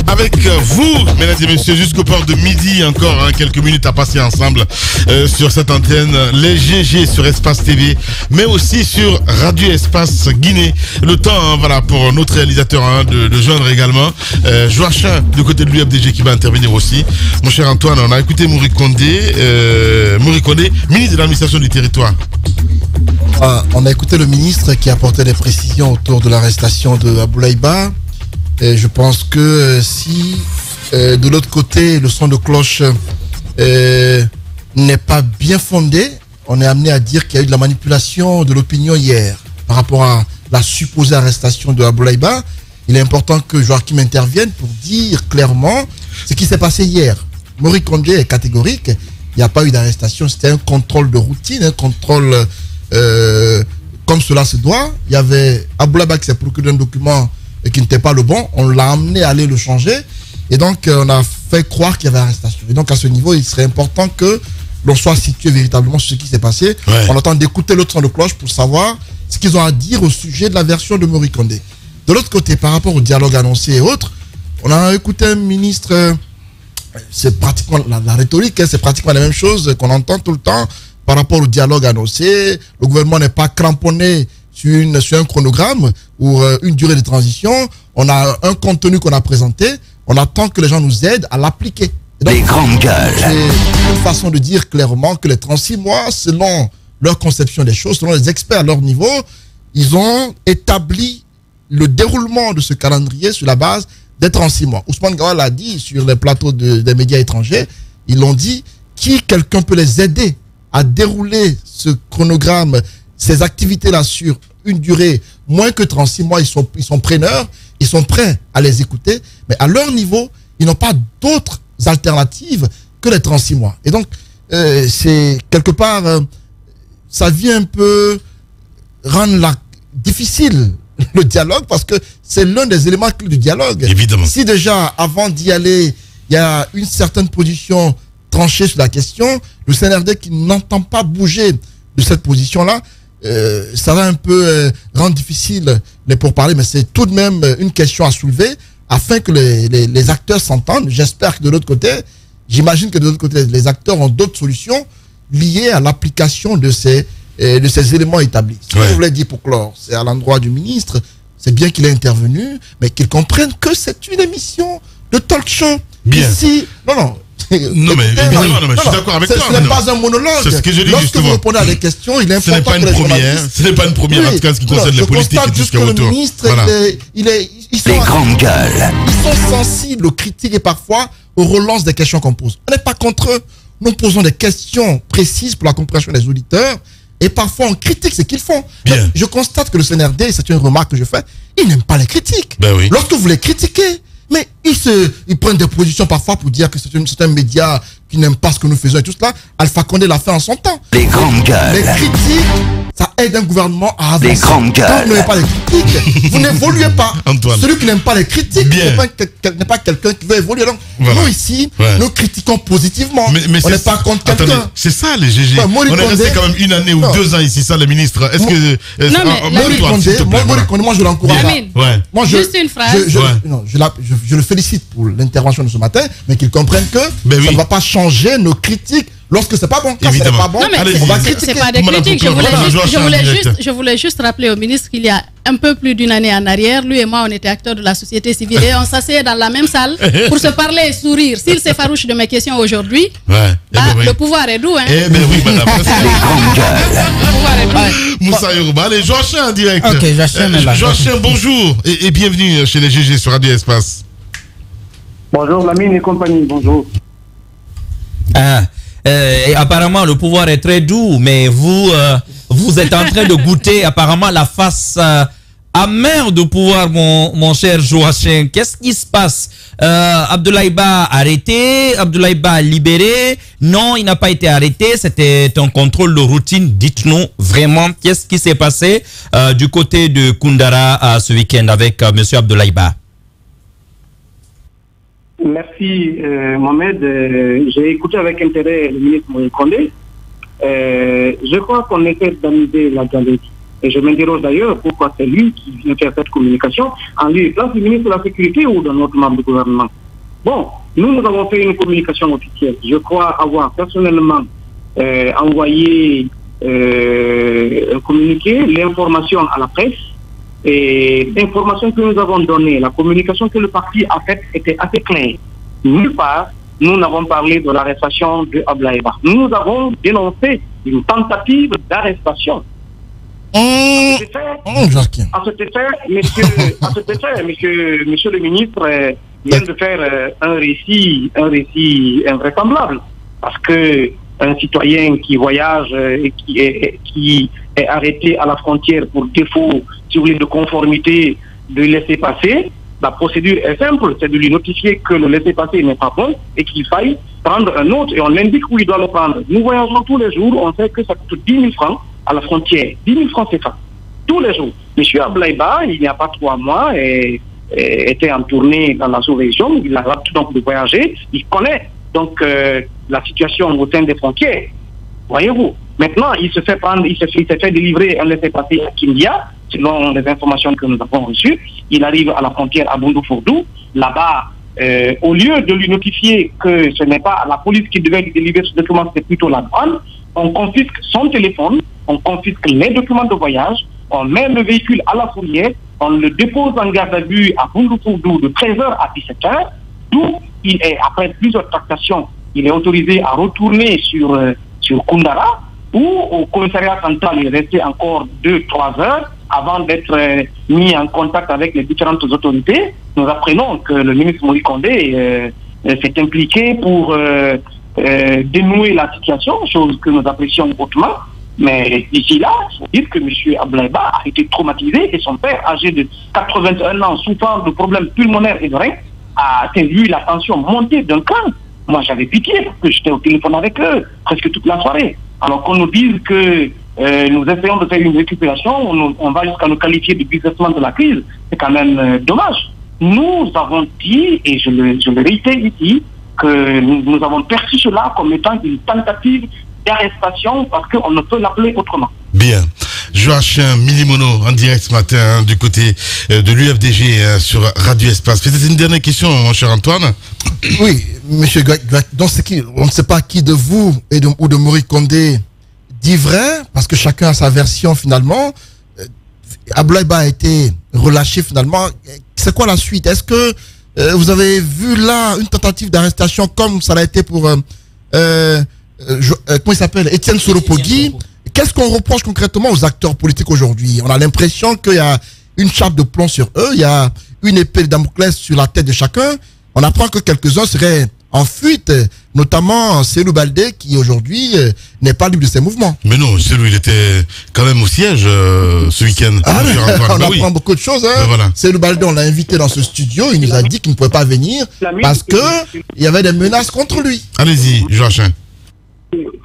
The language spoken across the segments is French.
avec vous, mesdames et messieurs, jusqu'au port de midi encore, quelques minutes à passer ensemble sur cette antenne, les GG sur Espace TV, mais aussi sur Radio Espace Guinée. Le temps, voilà, pour notre réalisateur de joindre également Joachim du côté de l'UFDG qui va intervenir aussi. Mon cher Antoine, on a écouté Mory Condé, ministre de l'administration du territoire. On a écouté le ministre qui apportait des précisions autour de l'arrestation de Abdoulaye Ba. Et je pense que si de l'autre côté le son de cloche n'est pas bien fondé, on est amené à dire qu'il y a eu de la manipulation de l'opinion hier par rapport à la supposée arrestation de Abdoulaye Ba. Il est important que Joachim intervienne pour dire clairement ce qui s'est passé hier. Mory Condé est catégorique, il n'y a pas eu d'arrestation, c'était un contrôle de routine, un contrôle comme cela se doit. Il y avait Abdoulaye Ba qui s'est procuré un document qui n'était pas le bon, on l'a amené à aller le changer, et donc on a fait croire qu'il y avait arrestation. Et donc à ce niveau, il serait important que l'on soit situé véritablement sur ce qui s'est passé. Ouais. On attend d'écouter l'autre son de cloche pour savoir ce qu'ils ont à dire au sujet de la version de Mory Condé. De l'autre côté, par rapport au dialogue annoncé et autres, on a écouté un ministre, c'est pratiquement la rhétorique, c'est pratiquement la même chose qu'on entend tout le temps par rapport au dialogue annoncé. Le gouvernement n'est pas cramponné sur un chronogramme ou une durée de transition. On a un contenu qu'on a présenté, on attend que les gens nous aident à l'appliquer. Donc, les grandes gueules. C'est une façon de dire clairement que les 36 mois, selon leur conception des choses, selon les experts à leur niveau, ils ont établi le déroulement de ce calendrier sur la base des 36 mois. Ousmane Gawal l'a dit sur les plateaux des médias étrangers, ils l'ont dit, quelqu'un peut les aider à dérouler ce chronogramme, ces activités-là sur une durée moins que 36 mois, ils sont preneurs, ils sont prêts à les écouter, mais à leur niveau, ils n'ont pas d'autres alternatives que les 36 mois. Et donc, c'est quelque part, ça vient un peu rendre difficile le dialogue, parce que c'est l'un des éléments clés du dialogue. Évidemment. Si déjà, avant d'y aller, il y a une certaine position tranchée sur la question, le CNRD qui n'entend pas bouger de cette position-là, ça va un peu rendre difficile les pourparlers, mais c'est tout de même une question à soulever afin que les acteurs s'entendent. J'espère que de l'autre côté, j'imagine que de l'autre côté, les acteurs ont d'autres solutions liées à l'application de ces éléments établis. Ce que je voulais dire pour clore, c'est à l'endroit du ministre, c'est bien qu'il ait intervenu, mais qu'il comprenne que c'est une émission de talk show. Bien. Ici, non, mais je suis d'accord avec toi. Ce n'est pas un monologue. C'est ce que je dis. Lorsque justement. vous répondez à des questions, il est important ce n'est pas une première en tout cas ce qui concerne les politiques et tout ce qu'il y a autour. Le ministre, ils sont sensibles aux critiques et parfois aux relances des questions qu'on pose. On n'est pas contre eux. Nous posons des questions précises pour la compréhension des auditeurs et parfois on critique ce qu'ils font. Je constate que le CNRD, c'est une remarque que je fais, ils n'aiment pas les critiques. Lorsque vous les critiquez, mais ils prennent des positions parfois pour dire que c'est un média qui n'aime pas ce que nous faisons et tout cela. Alpha Condé l'a fait en son temps. Les grandes gueules. Les critiques, ça aide un gouvernement à avancer. Les grandes gueules. Quand vous n'aimez pas les critiques, vous n'évoluez pas. Antoine. Celui qui n'aime pas les critiques n'est pas quelqu'un qui veut évoluer. Donc, nous ici, nous critiquons positivement. On n'est pas contre quelqu'un. C'est ça les GG. On est resté quand même une année ou 2 ans ici, ça, le ministre. Est-ce que... Mory Condé, moi je l'encourage. Moi, juste une phrase. Je le félicite pour l'intervention de ce matin, mais qu'il comprenne que ça ne va pas changer nos critiques lorsque c'est pas bon. Quand c'est pas bon, on va critiquer. C'est pas des critiques. Je voulais juste rappeler au ministre qu'il y a un peu plus d'une année en arrière, lui et moi, on était acteurs de la société civile et on s'asseyait dans la même salle pour se parler et sourire. S'il s'effarouche de mes questions aujourd'hui, le pouvoir est doux. Eh bien oui, madame. Le pouvoir est doux. Moussa Yoruba, allez, Joachim en direct. Ok, Joachim, bonjour et bienvenue chez les GG sur Radio Espace. Bonjour, Lamine et compagnie, bonjour. Et apparemment, le pouvoir est très doux, mais vous êtes en train de goûter apparemment la face amère du pouvoir, mon cher Joachim. Qu'est-ce qui se passe? Abdoulaye Ba arrêté, Abdoulaye Ba libéré. Non, il n'a pas été arrêté, c'était un contrôle de routine. Dites-nous vraiment, qu'est-ce qui s'est passé du côté de Koundara ce week-end avec M. Abdoulaye Ba? Merci Mohamed. J'ai écouté avec intérêt le ministre Mory Condé. Je crois qu'on essaie d'analyser la galerie. Et je m'interroge d'ailleurs pourquoi c'est lui qui vient faire cette communication en lieu et place du ministre de la Sécurité ou d'un autre membre du gouvernement. Bon, nous avons fait une communication officielle. Je crois avoir personnellement envoyé un communiqué, l'information à la presse, et l'information que nous avons donnée, la communication que le parti a faite était assez claire. Nulle part, nous n'avons parlé de l'arrestation de Abdoulaye Ba. Nous avons dénoncé une tentative d'arrestation. À cet effet, monsieur le ministre vient de faire un récit invraisemblable. Parce que un citoyen qui voyage et qui est arrêté à la frontière pour défaut, si vous voulez, de conformité de laisser-passer, la procédure est simple, c'est de lui notifier que le laisser-passer n'est pas bon et qu'il faille prendre un autre et on l'indique où il doit le prendre. Nous voyageons tous les jours, on sait que ça coûte 10 000 francs à la frontière. 10 000 francs CFA. Tous les jours. Monsieur Abdoulaye Ba, il n'y a pas 3 mois, était en tournée dans la sous-région, il a l'habitude donc de voyager, il connaît donc la situation au sein des frontières. Voyez-vous. Maintenant, il se fait délivrer un laissez-passer à Kindia, selon les informations que nous avons reçues. Il arrive à la frontière à Bundou-Fourdou. Là-bas, au lieu de lui notifier que ce n'est pas la police qui devait lui délivrer ce document, c'est plutôt la douane, on confisque son téléphone, on confisque les documents de voyage, on met le véhicule à la fourrière, on le dépose en garde à vue à Bundou-Fourdou de 13h à 17h, d'où il est, après plusieurs tractations, il est autorisé à retourner sur Koundara, où au commissariat central il est resté encore 2-3 heures avant d'être mis en contact avec les différentes autorités. Nous apprenons que le ministre Moïse Condé s'est impliqué pour dénouer la situation, chose que nous apprécions hautement. Mais d'ici là, il faut dire que M. Abdoulaye Ba a été traumatisé et son père, âgé de 81 ans, souffrant de problèmes pulmonaires et de reins, a vu la tension monter d'un cran. Moi, j'avais pitié parce que j'étais au téléphone avec eux presque toute la soirée. Alors qu'on nous dise que nous essayons de faire une récupération, on va jusqu'à nous qualifier de businessman de la crise, c'est quand même dommage. Nous avons dit, et je le réitère ici, que nous avons perçu cela comme étant une tentative d'arrestation parce qu'on ne peut l'appeler autrement. Bien. Joachim Milimono en direct ce matin du côté de l'UFDG sur Radio Espace. Peut-être une dernière question, mon cher Antoine. Oui, monsieur Greg, on ne sait pas qui de vous ou de Moïse Condé dit vrai, parce que chacun a sa version finalement. Abdoulaye Ba a été relâché finalement. C'est quoi la suite? Est-ce que vous avez vu là une tentative d'arrestation comme ça l'a été pour comment il s'appelle, Étienne Soropogui? Qu'est-ce qu'on reproche concrètement aux acteurs politiques aujourd'hui? On a l'impression qu'il y a une chape de plomb sur eux, il y a une épée de Damoclès sur la tête de chacun. On apprend que quelques-uns seraient en fuite, notamment Cellou Baldé qui aujourd'hui n'est pas libre de ses mouvements. Mais non, Cellou, il était quand même au siège ce week-end. On apprend beaucoup de choses. Hein. Voilà. Cellou Baldé, on l'a invité dans ce studio, il nous a dit qu'il ne pouvait pas venir parce qu'il y avait des menaces contre lui. Allez-y, Joachim.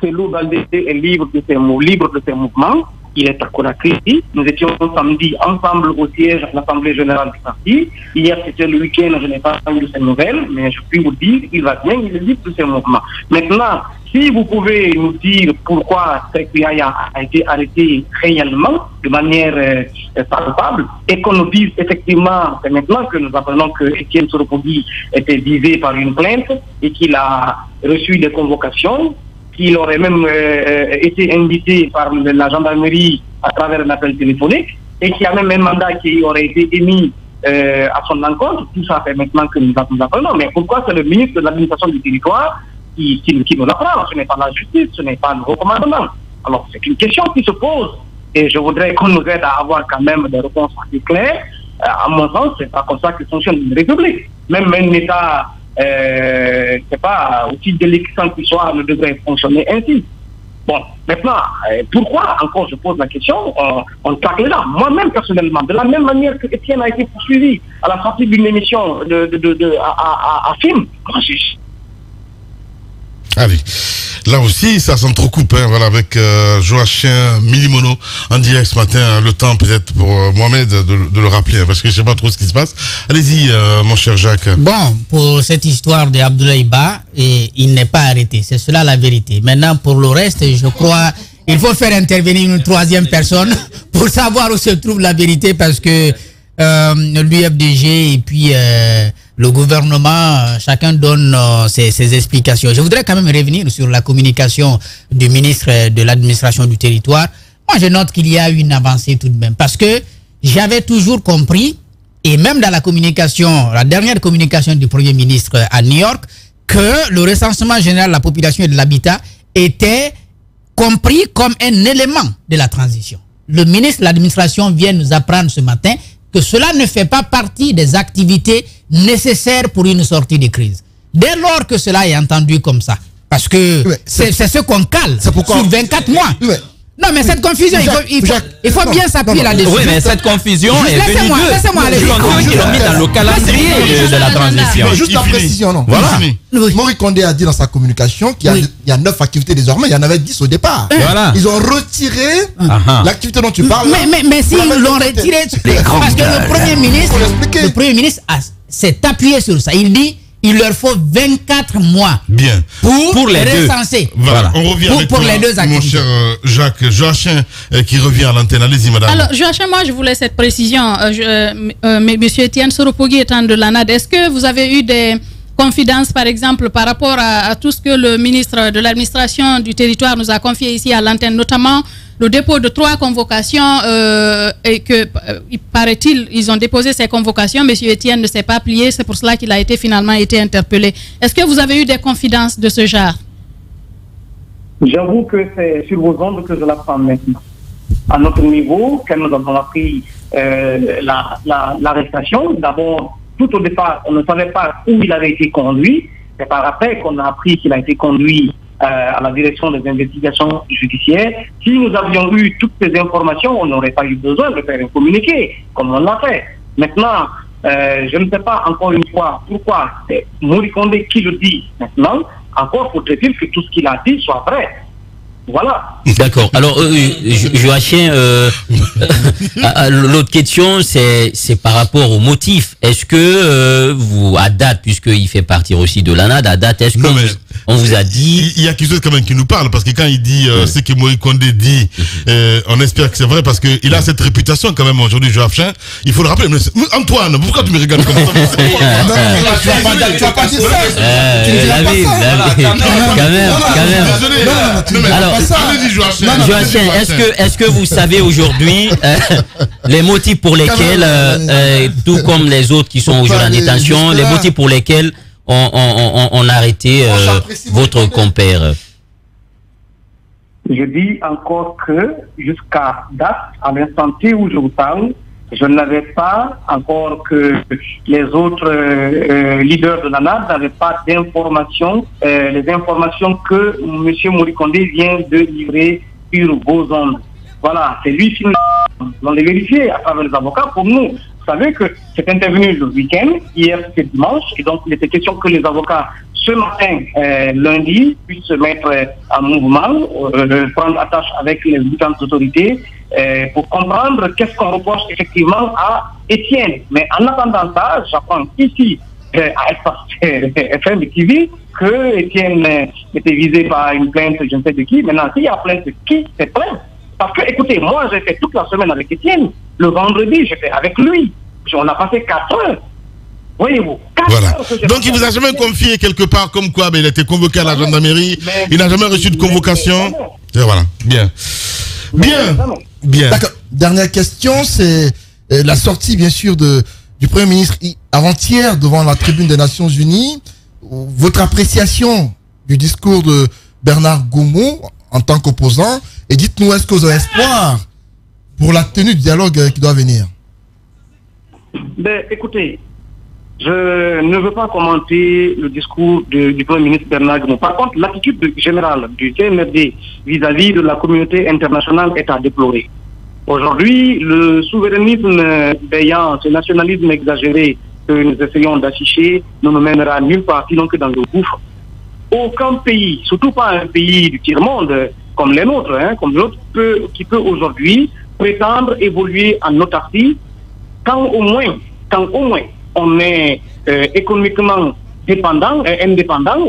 Cellou Baldé est libre de ses mouvements. Il est à Conakry. Nous étions samedi ensemble au siège à l'Assemblée générale du parti. Hier, c'était le week-end, je n'ai pas eu de ces nouvelles, mais je puis vous dire, il va bien, il est libre de ses mouvements. Maintenant, si vous pouvez nous dire pourquoi Sekuyaya a été arrêté réellement, de manière palpable, et qu'on nous dise effectivement, c'est maintenant que nous apprenons que Étienne Soropogui était visé par une plainte et qu'il a reçu des convocations, qu'il aurait même été invité par la gendarmerie à travers un appel téléphonique et qu'il y a même un mandat qui aurait été émis à son encontre. Tout ça fait maintenant que nous apprenons. Mais pourquoi c'est le ministre de l'administration du territoire qui nous apprend? Ce n'est pas la justice, ce n'est pas le recommandement. Alors c'est une question qui se pose et je voudrais qu'on nous aide à avoir quand même des réponses assez claires. À mon sens, c'est pas comme ça que fonctionne une république. Même un État c'est pas aussi délicat qu'il soit, ne devrait fonctionner ainsi. Bon, maintenant, pourquoi, encore je pose la question, on tacle là. Moi-même, personnellement, de la même manière que Étienne a été poursuivi à la sortie d'une émission à film. Allez, là aussi, ça s'entrecoupe, hein, voilà, avec Joachim Milimono en direct ce matin. Le temps peut-être pour Mohamed de le rappeler, hein, parce que je ne sais pas trop ce qui se passe. Allez-y, mon cher Jacques. Bon, pour cette histoire de Abdoulaye Ba, il n'est pas arrêté, c'est cela la vérité. Maintenant, pour le reste, je crois il faut faire intervenir une troisième personne pour savoir où se trouve la vérité, parce que l'UFDG et puis le gouvernement, chacun donne ses explications. Je voudrais quand même revenir sur la communication du ministre de l'administration du territoire. Moi, je note qu'il y a une avancée tout de même, parce que j'avais toujours compris, et même dans la communication, la dernière communication du Premier ministre à New York, que le recensement général de la population et de l'habitat était compris comme un élément de la transition. Le ministre de l'administration vient nous apprendre ce matin que cela ne fait pas partie des activités nécessaires pour une sortie de crise. Dès lors que cela est entendu comme ça, parce que c'est ce qu'on cale sur 24 mois. Non, mais cette confusion, il faut bien s'appuyer là-dessus. Oui, mais cette confusion est venue laissez-moi aller. Ils l'ont mis dans le calendrier de la transition. Juste la précision, non. Voilà. Maurice Condé a dit dans sa communication qu'il y a 9 activités désormais, il y en avait 10 au départ. Voilà. Ils ont retiré l'activité dont tu parles. Mais s'ils l'ont retiré, parce que le Premier ministre s'est appuyé sur ça. Il dit il leur faut 24 mois bien pour les recenser. Voilà. On revient avec pour toi, les deux activités. mon cher Jacques Joachim qui revient à l'antenne. Allez-y, madame. Alors, Joachim, moi, je voulais cette précision. Monsieur Etienne Soropogui étant de l'ANAD, est-ce que vous avez eu des confidences, par exemple, par rapport à tout ce que le ministre de l'administration du territoire nous a confié ici à l'antenne, notamment le dépôt de 3 convocations et que, il paraît-il, ils ont déposé ces convocations. Monsieur Etienne ne s'est pas plié, c'est pour cela qu'il a finalement été interpellé. Est-ce que vous avez eu des confidences de ce genre? J'avoue que c'est sur vos ondes que je l'apprends maintenant. À notre niveau, quand nous avons appris l'arrestation, d'abord, tout au départ, on ne savait pas où il avait été conduit. C'est par après qu'on a appris qu'il a été conduit à la direction des investigations judiciaires. Si nous avions eu toutes ces informations, on n'aurait pas eu besoin de faire un communiqué, comme on l'a fait. Maintenant, je ne sais pas encore une fois pourquoi c'est Maurice Condé qui le dit maintenant. Encore faudrait-il que tout ce qu'il a dit soit vrai. Voilà. D'accord. Alors, Joachim, l'autre question, c'est par rapport au motif. Est-ce que vous, à date, puisqu'il fait partir aussi de l'ANAD, à date, est-ce qu'on vous a dit... Il y a quelque chose quand même qui nous parle, parce que quand il dit ce que Maurice Condé dit, on espère que c'est vrai, parce qu'il a cette réputation quand même aujourd'hui, Joachim. Il faut le rappeler. Mais Antoine, pourquoi tu me regardes comme ça? Tu vas pas dire ça. Quand même. Alors, Joachim, est-ce que vous savez aujourd'hui les motifs pour lesquels, tout comme les autres qui sont aujourd'hui en détention, les motifs pour lesquels on a arrêté votre compère? Je dis encore que jusqu'à date, à l'instant T où je vous parle, je n'avais pas encore que les autres leaders de l'ANAD n'avaient pas d'informations, les informations que M. Maurice Condé vient de livrer sur vos ondes. Voilà, c'est lui qui l'ont vérifié à travers les avocats. Pour nous, vous savez que c'est intervenu le week-end, hier c'était dimanche, et donc il était question que les avocats, ce matin, lundi, puissent se mettre en mouvement, prendre attache avec les différentes autorités, pour comprendre qu'est-ce qu'on reproche effectivement à Etienne. Mais en attendant ça, j'apprends ici à Espace FM TV que Etienne était visé par une plainte, je ne sais de qui. Maintenant, s'il y a plainte, qui c'est plainte? Parce que, écoutez, moi j'ai fait toute la semaine avec Etienne. Le vendredi, j'étais avec lui. On a passé 4 heures. Voyez-vous. Voilà. Donc il vous a jamais confié quelque part comme quoi il a été convoqué à la gendarmerie, il n'a jamais reçu de convocation. Et voilà. Bien. D'accord. Dernière question, c'est la sortie bien sûr du Premier ministre avant-hier devant la tribune des Nations Unies. Votre appréciation du discours de Bernard Goumou en tant qu'opposant, et dites-nous, est-ce que vous avez espoir pour la tenue du dialogue qui doit venir? Écoutez, je ne veux pas commenter le discours du Premier ministre Bernard Goumou. Par contre, l'attitude générale du CNRD vis-à-vis de la communauté internationale est à déplorer. Aujourd'hui, le souverainisme béant, ce nationalisme exagéré que nous essayons d'afficher ne nous mènera nulle part sinon que dans le gouffre. Aucun pays, surtout pas un pays du tiers-monde comme les nôtres, comme l'autre, qui peut aujourd'hui prétendre évoluer en autarcie quand au moins on est économiquement indépendant,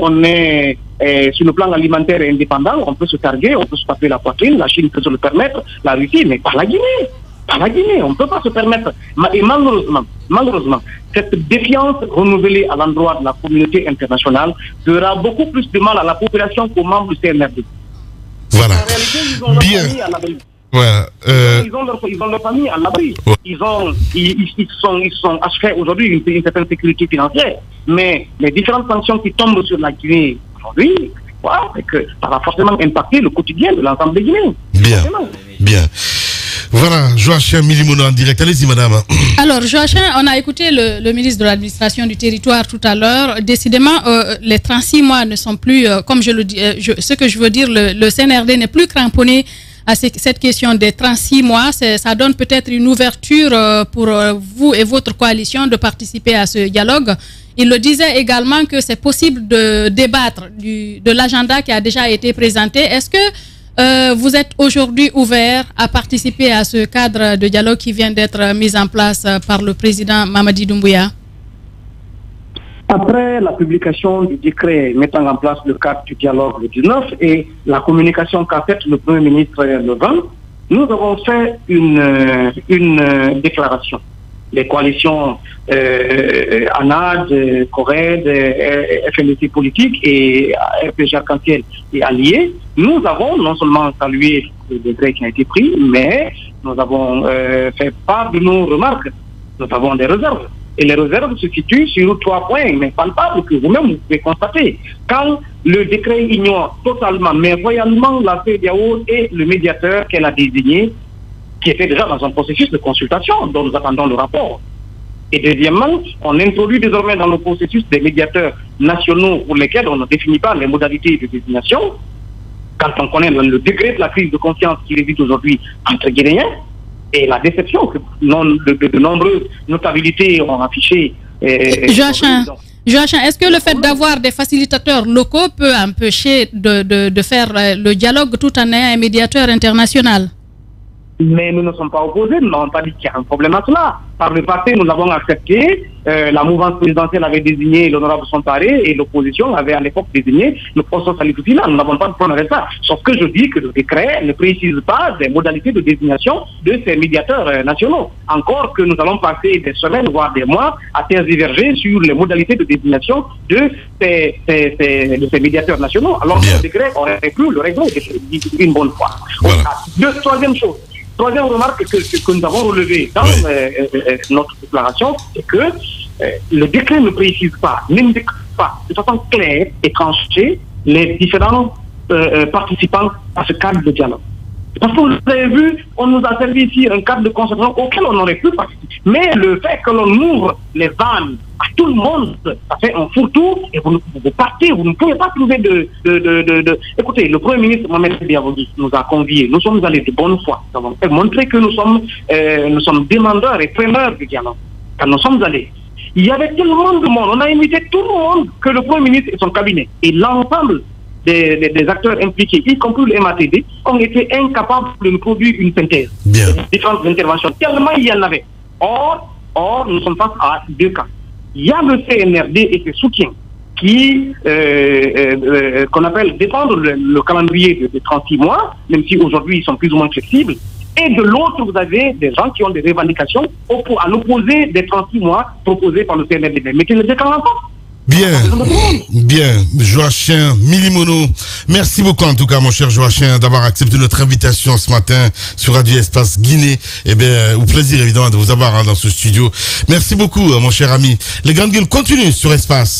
on est sur le plan alimentaire indépendant, on peut se targuer, on peut se taper la poitrine, la Chine peut se le permettre, la Russie, mais pas la Guinée. Pas la Guinée, on ne peut pas se permettre. Et malheureusement, cette défiance renouvelée à l'endroit de la communauté internationale fera beaucoup plus de mal à la population qu'aux membres du CNRD. Voilà. En réalité, ils ont leur famille à l'abri. Voilà. Ils ont leur famille à l'abri. Ils sont assurés aujourd'hui une certaine sécurité financière. Mais les différentes sanctions qui tombent sur la Guinée aujourd'hui, c'est que ça va forcément impacter le quotidien de l'ensemble des Guinéens. Bien. Voilà, Joachim Milimono en direct. Allez-y, madame. Alors, Joachim, on a écouté le ministre de l'administration du territoire tout à l'heure. Décidément, les 36 mois ne sont plus, comme je le dis, ce que je veux dire, le CNRD n'est plus cramponné à cette question des 36 mois. Ça donne peut-être une ouverture pour vous et votre coalition de participer à ce dialogue. Il le disait également que c'est possible de débattre de l'agenda qui a déjà été présenté. Est-ce que vous êtes aujourd'hui ouvert à participer à ce cadre de dialogue qui vient d'être mis en place par le président Mamadi Doumbouya? Après la publication du décret mettant en place le cadre du dialogue le 19 et la communication qu'a faite le Premier ministre le 20, nous avons fait une déclaration. Les coalitions ANAD, CORED, FNDC politique et RPG Arc-en-Ciel et alliés, nous avons non seulement salué le décret qui a été pris, mais nous avons fait part de nos remarques. Nous avons des réserves. Et les réserves se situent sur 3 points, mais palpables, que vous-même vous pouvez constater. Quand le décret ignore totalement, mais royalement, la CEDEAO et le médiateur qu'elle a désigné, qui était déjà dans un processus de consultation dont nous attendons le rapport. Et deuxièmement, on introduit désormais dans le processus des médiateurs nationaux pour lesquels on ne définit pas les modalités de désignation. Quand on connaît le degré de la crise de confiance qui réside aujourd'hui entre Guinéens et la déception que de nombreuses notabilités ont affiché. Joachim, est-ce que le fait d'avoir des facilitateurs locaux peut empêcher de faire le dialogue tout en ayant un médiateur international? Mais nous ne sommes pas opposés, nous n'avons pas dit qu'il y a un problème à cela. Par le passé, nous l'avons accepté. La mouvance présidentielle avait désigné l'honorable Sontaré et l'opposition avait à l'époque désigné le professeur Salifou Sylla. Nous n'avons pas de problème avec ça. Sauf que je dis que le décret ne précise pas des modalités de désignation de ces médiateurs nationaux. Encore que nous allons passer des semaines, voire des mois, à tergiverser sur les modalités de désignation de ces médiateurs nationaux. Alors que le décret aurait pu le régler une bonne fois. Voilà. Troisième remarque que nous avons relevée dans notre déclaration, c'est que le décret ne précise pas, n'indique pas de façon claire et tranchée les différents participants à ce cadre de dialogue. Parce que vous avez vu, on nous a servi ici un cadre de concertation auquel on aurait pu participer. Mais le fait que l'on ouvre les vannes à tout le monde, ça fait un fourre-tout et vous partez, vous ne pouvez pas trouver Écoutez, le Premier ministre Mohamed Biavoudi nous a conviés, nous sommes allés de bonne foi. Nous avons montré que nous sommes demandeurs et preneurs du dialogue. Quand nous sommes allés, il y avait tellement de monde, on a invité tout le monde que le Premier ministre et son cabinet et l'ensemble des acteurs impliqués, y compris le MATD, ont été incapables de nous produire une synthèse. Différentes interventions, tellement il y en avait. Or, nous sommes face à 2 cas. Il y a le CNRD et ses soutiens qui, qu'on appelle défendre le calendrier de 36 mois, même si aujourd'hui ils sont plus ou moins flexibles. Et de l'autre, vous avez des gens qui ont des revendications à l'opposé des 36 mois proposés par le CNRD. Mais qui ne déclarent pas. Bien, Joachim Milimono. Merci beaucoup en tout cas, mon cher Joachim, d'avoir accepté notre invitation ce matin sur Radio Espace Guinée. Eh bien, au plaisir évidemment de vous avoir dans ce studio. Merci beaucoup, mon cher ami. Les grandes gueules continuent sur Espace.